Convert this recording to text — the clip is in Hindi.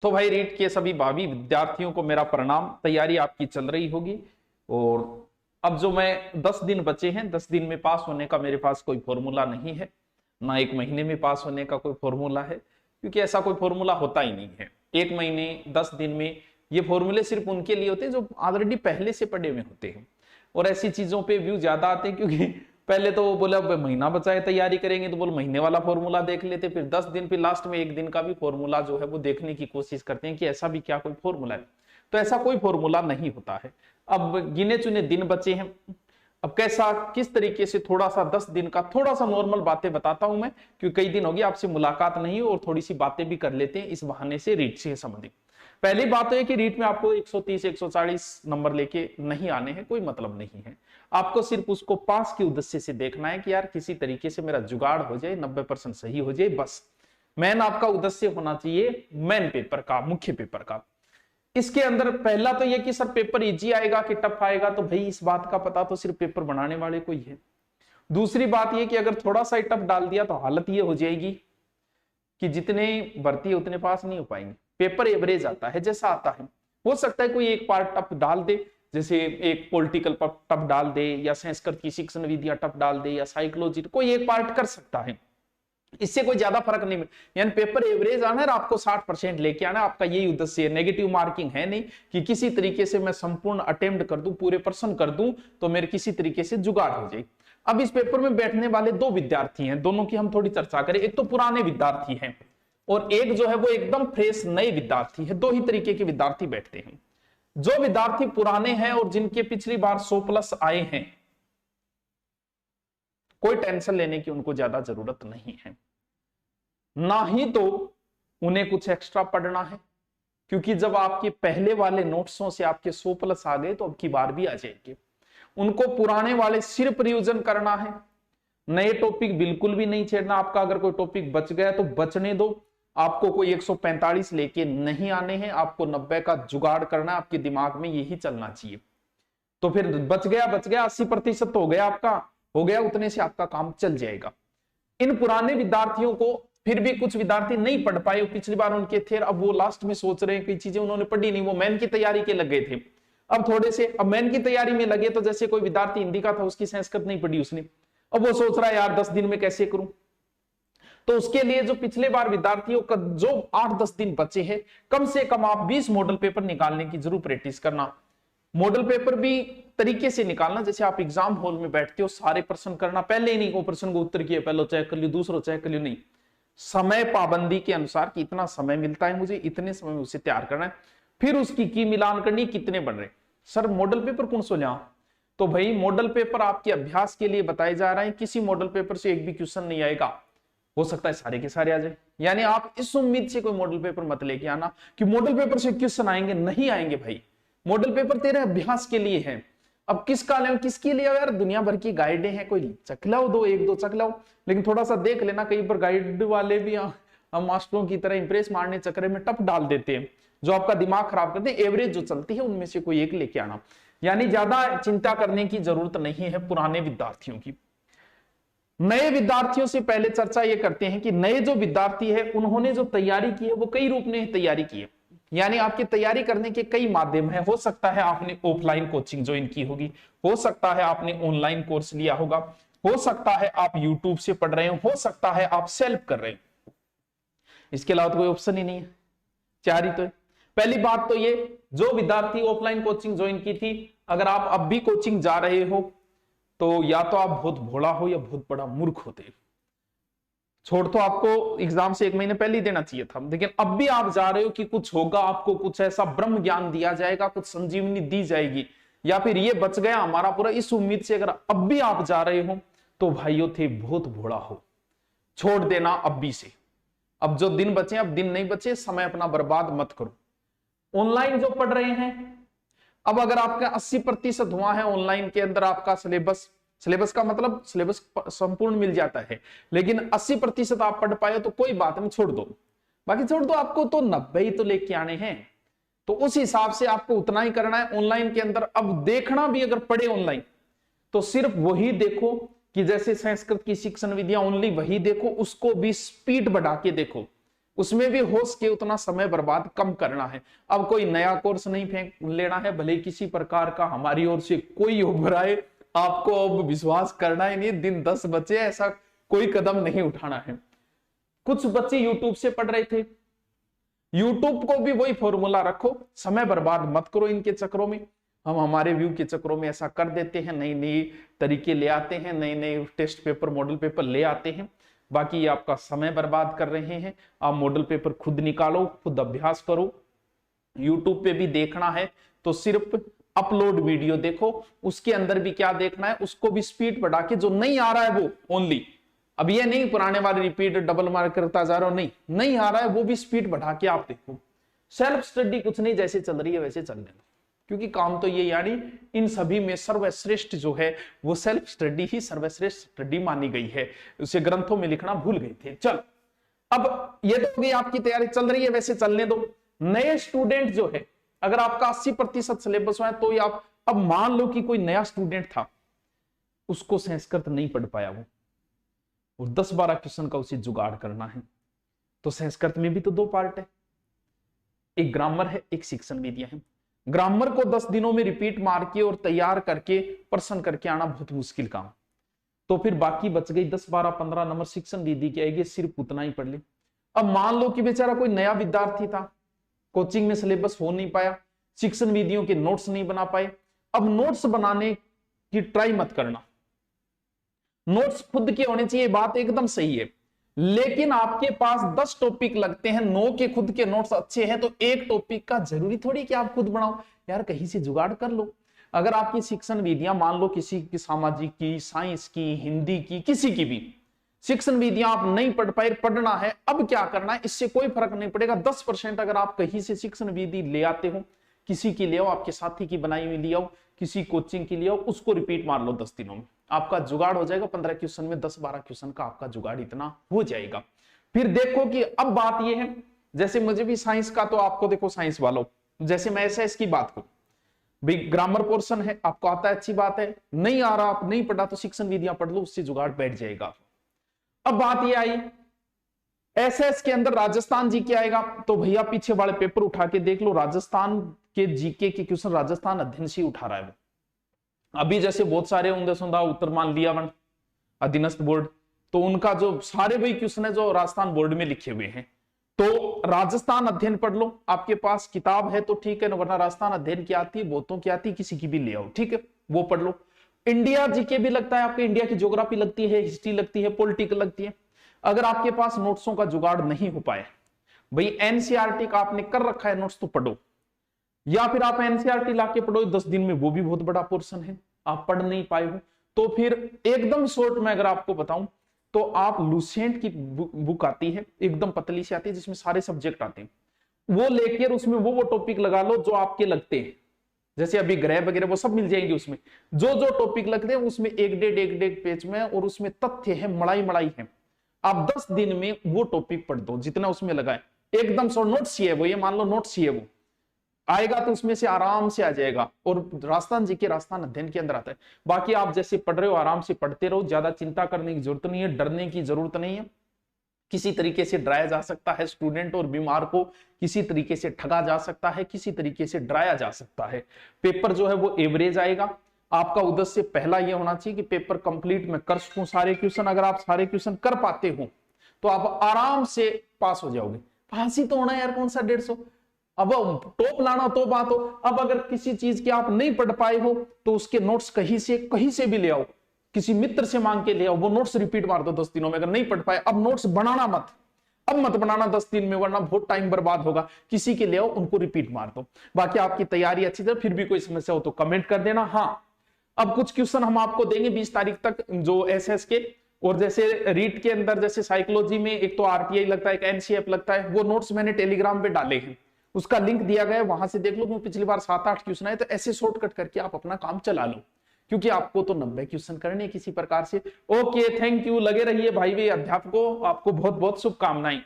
तो भाई रीट के सभी भावी विद्यार्थियों को मेरा प्रणाम। तैयारी आपकी चल रही होगी और अब जो मैं 10 दिन बचे हैं, 10 दिन में पास होने का मेरे पास कोई फॉर्मूला नहीं है, ना 1 महीने में पास होने का कोई फॉर्मूला है, क्योंकि ऐसा कोई फॉर्मूला होता ही नहीं है। 1 महीने 10 दिन में ये फॉर्मूले सिर्फ उनके लिए होते हैं जो ऑलरेडी पहले से पढ़े हुए होते हैं। और ऐसी चीजों पे व्यू ज्यादा आते हैं, क्योंकि पहले तो वो बोले अब महीना बचा है तैयारी करेंगे तो बोल महीने वाला फॉर्मूला देख लेते, फिर 10 दिन, फिर लास्ट में 1 दिन का भी फॉर्मूला जो है वो देखने की कोशिश करते हैं कि ऐसा भी क्या कोई फॉर्मूला है। तो ऐसा कोई फॉर्मूला नहीं होता है। अब गिने चुने दिन बचे हैं, अब कैसा किस तरीके से थोड़ा सा 10 दिन का थोड़ा सा नॉर्मल बातें बताता हूं मैं, क्योंकि कई दिन हो गए आपसे मुलाकात नहीं और थोड़ी सी बातें भी कर लेते हैं इस बहाने से रीट से संबंधित। पहली बात तो है कि रीट में आपको 130 140 नंबर लेके नहीं आने हैं, कोई मतलब नहीं है। आपको सिर्फ उसको पास के उद्देश्य से देखना है कि यार किसी तरीके से मेरा जुगाड़ हो जाए, 90% सही हो जाए, बस मेन आपका उद्देश्य होना चाहिए मेन पेपर का, मुख्य पेपर का। इसके अंदर पहला तो यह कि सर पेपर इजी आएगा कि टफ आएगा, तो भाई इस बात का पता तो सिर्फ पेपर बनाने वाले को ही है। दूसरी बात यह कि अगर थोड़ा सा टफ डाल दिया तो हालत यह हो जाएगी कि जितने भर्ती है उतने पास नहीं हो पाएंगे। पेपर एवरेज आता है जैसा आता है, हो सकता है कोई एक पार्ट टफ डाल दे, जैसे एक पॉलिटिकल टफ डाल दे, या संस्कृत की शिक्षण विधियां टफ डाल दे, या साइकोलॉजी, कोई एक पार्ट कर सकता है, इससे कोई ज्यादा फर्क नहीं। यानी पेपर एवरेज आना है, आपको 60% लेके आना, आपका यही उद्देश्य है। नेगेटिव मार्किंग है नहीं कि किसी तरीके से मैं संपूर्ण अटेम्प्ट कर दूं, पूरे पर्सन कर दूं तो मेरे किसी तरीके से जुगाड़ हो जाए। अब इस पेपर में बैठने वाले 2 विद्यार्थी हैं, दोनों की हम थोड़ी चर्चा करें। एक तो पुराने विद्यार्थी हैं और एक जो है वो एकदम फ्रेश नए विद्यार्थी है। 2 ही तरीके के विद्यार्थी बैठते हैं। जो विद्यार्थी पुराने हैं और जिनके पिछली बार 100+ आए हैं, कोई टेंशन लेने की उनको ज्यादा जरूरत नहीं है, ना ही तो उन्हें कुछ एक्स्ट्रा पढ़ना है, क्योंकि जब आपके पहले वाले नोट्सों से आपके 100+ आ गए तो अब की बार भी आ जाएंगे। उनको पुराने वाले सिर्फ रिवीजन करना है, नए टॉपिक बिल्कुल भी नहीं छेड़ना। आपका अगर कोई टॉपिक बच गया तो बचने दो, आपको कोई 145 लेके नहीं आने हैं, आपको 90 का जुगाड़ करना है, आपके दिमाग में यही चलना चाहिए। तो फिर बच गया 80% तो हो गया, आपका हो गया, उतने से आपका काम चल जाएगा। इन पुराने विद्यार्थियों को फिर भी कुछ विद्यार्थी नहीं पढ़ पाए, पिछली बार उनके थे, अब वो लास्ट में सोच रहे हैं कई चीजें उन्होंने पढ़ी नहीं, वो मेन की तैयारी के लग गए थे, अब थोड़े से अब मेन की तैयारी में लगे। तो जैसे कोई विद्यार्थी हिंदी का था, उसकी संस्कृत नहीं पढ़ी उसने, अब वो सोच रहा है यार 10 दिन में कैसे करूं। तो उसके लिए जो पिछले बार विद्यार्थियों का जो 8-10 दिन बचे हैं, कम से कम आप 20 मॉडल पेपर निकालने की जरूर प्रैक्टिस करना। मॉडल पेपर भी तरीके से निकालना जैसे आप एग्जाम हॉल में बैठते हो, सारे प्रश्न करना, पहले ही नहीं वो प्रश्न को उत्तर किया पहले चेक कर लियो, दूसरा चेक कर लियो, नहीं, समय पाबंदी के अनुसार कि इतना समय मिलता है मुझे, इतने समय में उसे तैयार करना है, फिर उसकी की मिलान करनी, कितने बन रहे। सर मॉडल पेपर कौन सो जाओ, तो भाई मॉडल पेपर आपके अभ्यास के लिए बताए जा रहे हैं, किसी मॉडल पेपर से एक भी क्वेश्चन नहीं आएगा, हो सकता है सारे के सारे आ जाए। यानी आप इस उम्मीद से कोई मॉडल पेपर मत लेके आना कि मॉडल पेपर से क्वेश्चन आएंगे, नहीं आएंगे भाई। मॉडल पेपर तेरे अभ्यास के लिए है। अब किसका ले, किसके लिए यार, दुनिया भर की गाइडें हैं, कोई चख लाओ, 1-2 चख लाओ, लेकिन थोड़ा सा देख लेना, कई बार गाइड वाले भी हम मास्टरों की तरह इंप्रेस मारने चक्कर में टफ डाल देते हैं, जो आपका दिमाग खराब करते हैं। एवरेज जो चलती है उनमें से कोई एक लेके आना, यानी ज्यादा चिंता करने की जरूरत नहीं है पुराने विद्यार्थियों की। नए विद्यार्थियों से पहले चर्चा ये करते हैं कि नए जो विद्यार्थी है उन्होंने जो तैयारी की है वो कई रूप में तैयारी की है, यानी आपकी तैयारी करने के कई माध्यम है। हो सकता है आपने ऑफलाइन कोचिंग ज्वाइन की होगी, हो सकता है आपने ऑनलाइन कोर्स लिया होगा, हो सकता है आप यूट्यूब से पढ़ रहे हो सकता है आप सेल्फ कर रहे हो, इसके अलावा तो कोई ऑप्शन ही नहीं है, 4 ही तो है। पहली बात तो ये, जो विद्यार्थी ऑफलाइन कोचिंग ज्वाइन की थी, अगर आप अब भी कोचिंग जा रहे हो तो या तो आप बहुत भोला हो या बहुत बड़ा मूर्ख होते। छोड़ तो आपको एग्जाम से 1 महीने पहले ही देना चाहिए था, लेकिन अब भी आप जा रहे हो कि कुछ होगा, आपको कुछ ऐसा ब्रह्म ज्ञान दिया जाएगा, कुछ संजीवनी दी जाएगी, या फिर ये बच गया हमारा पूरा, इस उम्मीद से अगर अब भी आप जा रहे हो तो भाइयों थे बहुत भोला हो, छोड़ देना अब भी से। अब जो दिन बचे, अब दिन नहीं बचे, समय अपना बर्बाद मत करो। ऑनलाइन जो पढ़ रहे हैं, अब अगर आपका 80% हुआ है ऑनलाइन के अंदर, आपका सिलेबस का मतलब सिलेबस संपूर्ण मिल जाता है, लेकिन 80% आप पढ़ पाए तो कोई बात नहीं, छोड़ दो, बाकी छोड़ दो, आपको तो 90 ही तो लेके आने हैं, तो उस हिसाब से आपको उतना ही करना है ऑनलाइन के अंदर। अब देखना भी अगर पढ़े ऑनलाइन तो सिर्फ वही देखो कि जैसे संस्कृत की शिक्षण विधियां ओनली वही देखो, उसको भी स्पीड बढ़ा के देखो, उसमें भी हो सके उतना समय बर्बाद कम करना है। अब कोई नया कोर्स नहीं फेंक लेना है, भले किसी प्रकार का हमारी ओर से कोई उभराए, आपको अब विश्वास करना ही नहीं, दिन 10 बचे ऐसा कोई कदम नहीं उठाना है। कुछ बच्चे यूट्यूब से पढ़ रहे थे, यूट्यूब को भी वही फॉर्मूला रखो, समय बर्बाद मत करो इनके चक्रों में। हम हमारे व्यू के चक्रों में ऐसा कर देते हैं, नई नई तरीके ले आते हैं, नए नए टेस्ट पेपर मॉडल पेपर ले आते हैं, बाकी ये आपका समय बर्बाद कर रहे हैं। आप मॉडल पेपर खुद निकालो, खुद अभ्यास करो। यूट्यूब पे भी देखना है तो सिर्फ अपलोड वीडियो देखो, उसके अंदर भी क्या देखना है, उसको भी स्पीड बढ़ा के, जो नहीं आ रहा है वो ओनली, अब ये नहीं पुराने वाले रिपीट डबल मार्क करता जा रहा हो, नहीं आ रहा है वो भी स्पीड बढ़ा के आप देखो। सेल्फ स्टडी कुछ नहीं, जैसे चल रही है वैसे चल देना, क्योंकि काम तो ये, यानी इन सभी में सर्वश्रेष्ठ जो है वो सेल्फ स्टडी ही सर्वश्रेष्ठ स्टडी मानी गई है, उसे ग्रंथों में लिखना भूल गए थे। चल, अब ये तो होगी आपकी तैयारी चल रही है वैसे चलने दो। नए स्टूडेंट जो है, अगर आपका 80% सिलेबस है तो आप, अब मान लो कि कोई नया स्टूडेंट था, उसको संस्कृत नहीं पढ़ पाया वो, और 10-12 क्वेश्चन का उसे जुगाड़ करना है, तो संस्कृत में भी तो 2 पार्ट है, एक ग्रामर है, एक शिक्षण विधियां है। ग्रामर को 10 दिनों में रिपीट मार के और तैयार करके प्रश्न करके आना बहुत मुश्किल काम, तो फिर बाकी बच गई 10-12-15 नंबर शिक्षण विधि की आएगी, सिर्फ उतना ही पढ़ ले। अब मान लो कि बेचारा कोई नया विद्यार्थी था, कोचिंग में सिलेबस हो नहीं पाया, शिक्षण विधियों के नोट्स नहीं बना पाए। अब नोट्स बनाने की ट्राई मत करना, नोट्स खुद के होने चाहिए, बात एकदम सही है, लेकिन आपके पास 10 टॉपिक लगते हैं, 9 के खुद के नोट्स अच्छे हैं, तो एक टॉपिक का जरूरी थोड़ी कि आप खुद बनाओ यार, कहीं से जुगाड़ कर लो। अगर आपकी शिक्षण विधियां मान लो किसी की सामाजिक की, साइंस की, हिंदी की, किसी की भी शिक्षण विधियां आप नहीं पढ़ पाए, पढ़ना है, अब क्या करना है, इससे कोई फर्क नहीं पड़ेगा। 10% अगर आप कहीं से शिक्षण विधि ले आते हो, किसी की ले आओ, आपके साथी की बनाई हुई ले आओ, किसी कोचिंग की ले आओ, उसको रिपीट मार लो 10 दिनों में, आपका जुगाड़ हो जाएगा। 15 क्वेश्चन में 10-12 क्वेश्चन का आपका जुगाड़ इतना हो जाएगा। फिर देखो कि अब बात यह है, जैसे मुझे भी साइंस का, तो आपको देखो साइंस वालों, जैसे मैं ऐसा इसकी बात करूं भाई, ग्रामर पोर्शन है आपको आता है, अच्छी बात है, नहीं आ रहा, आप नहीं पढ़ा तो शिक्षण विधियां पढ़ लो, उससे जुगाड़ बैठ जाएगा। अब बात ये आई एसएस के अंदर राजस्थान जीके आएगा, तो भैया पीछे वाले पेपर उठा के देख लो, राजस्थान के जीके के क्वेश्चन राजस्थान अध्ययन से उठा रहा है। अभी जैसे बहुत सारे उंदे सुंदा उत्तर मान लिया वन अधीनस्थ बोर्ड, तो उनका जो सारे वही क्वेश्चन है जो राजस्थान बोर्ड में लिखे हुए हैं, तो राजस्थान अध्ययन पढ़ लो, आपके पास किताब है तो ठीक है, वरना राजस्थान अध्ययन की आती है, बहुतों की आती है, किसी की भी ले आओ, ठीक है, वो पढ़ लो। इंडिया जीके भी लगता है आपको, इंडिया की ज्योग्राफी लगती है, हिस्ट्री लगती है, पॉलिटिकल लगती है। अगर आपके पास नोट्सों का जुगाड़ नहीं हो पाए, भाई एनसीईआरटी का आपने कर रखा है नोट्स, तो पढ़ो, या फिर आप एनसीईआरटी लाके पढ़ो 10 दिन में, वो भी बहुत बड़ा पोर्शन है, आप पढ़ नहीं पाए हो तो फिर एकदम शॉर्ट में अगर आपको बताऊं तो आप लुसेंट की बुक आती है, एकदम पतली सी आती है, जिसमें सारे सब्जेक्ट आते हैं, वो लेकर उसमें वो टॉपिक लगा लो जो आपके लगते हैं, जैसे अभी ग्रह वगैरह वो सब मिल जाएंगे उसमें, जो जो टॉपिक लगते हैं उसमें 1-1.5 पेज में, और उसमें तथ्य है, मड़ाई है, आप 10 दिन में वो टॉपिक पढ़ दो जितना उसमें लगा है, एकदम सो नोट्स ही है वो, ये मान लो नोट्स ही है वो आएगा, तो उसमें से आराम से आ जाएगा, और राजस्थान जी के राजस्थान अध्ययन के अंदर आता है। बाकी आप जैसे पढ़ रहे हो आराम से पढ़ते रहो, ज्यादा चिंता करने की जरूरत नहीं है, डरने की जरूरत नहीं है, किसी तरीके से डराया जा सकता है स्टूडेंट और बीमार को, किसी तरीके से ठगा जा सकता है, किसी तरीके से डराया जा सकता है। पेपर जो है वो एवरेज आएगा, आपका उद्देश्य पहला ये होना चाहिए कि पेपर कंप्लीट मैं कर सकूं सारे क्वेश्चन, अगर आप सारे क्वेश्चन कर पाते हो तो आप आराम से पास हो जाओगे। पास ही तो होना यार, कौन सा 150, अब टॉप लाना तो बात हो। अब अगर किसी चीज की आप नहीं पढ़ पाए हो तो उसके नोट्स कहीं से भी ले आओ, किसी मित्र से मांग के ले आओ, वो नोट्स रिपीट मार दो 10 दिनों में, अगर नहीं पढ़ पाए। अब नोट्स बनाना मत, अब मत बनाना 10 दिन में, वरना बहुत टाइम बर्बाद होगा। किसी के ले आओ, उनको रिपीट मार दो। बाकी आपकी तैयारी अच्छी तरह, फिर भी कोई समस्या हो तो कमेंट कर देना। हाँ, अब कुछ क्वेश्चन हम आपको देंगे 20 तारीख तक, जो एसएस के, और जैसे रीट के अंदर जैसे साइकोलॉजी में एक तो आरटीआई लगता है, एक एनसीएफ लगता है, वो नोट्स मैंने टेलीग्राम पे डाले हैं, उसका लिंक दिया गया है, वहां से देख लो। मैं पिछली बार 7-8 क्वेश्चन आए, तो ऐसे शॉर्टकट करके आप अपना काम चला लो, क्योंकि आपको तो 90 क्वेश्चन करने किसी प्रकार से। ओके, थैंक यू, लगे रहिए भाई अध्यापकों, आपको बहुत बहुत शुभकामनाएं।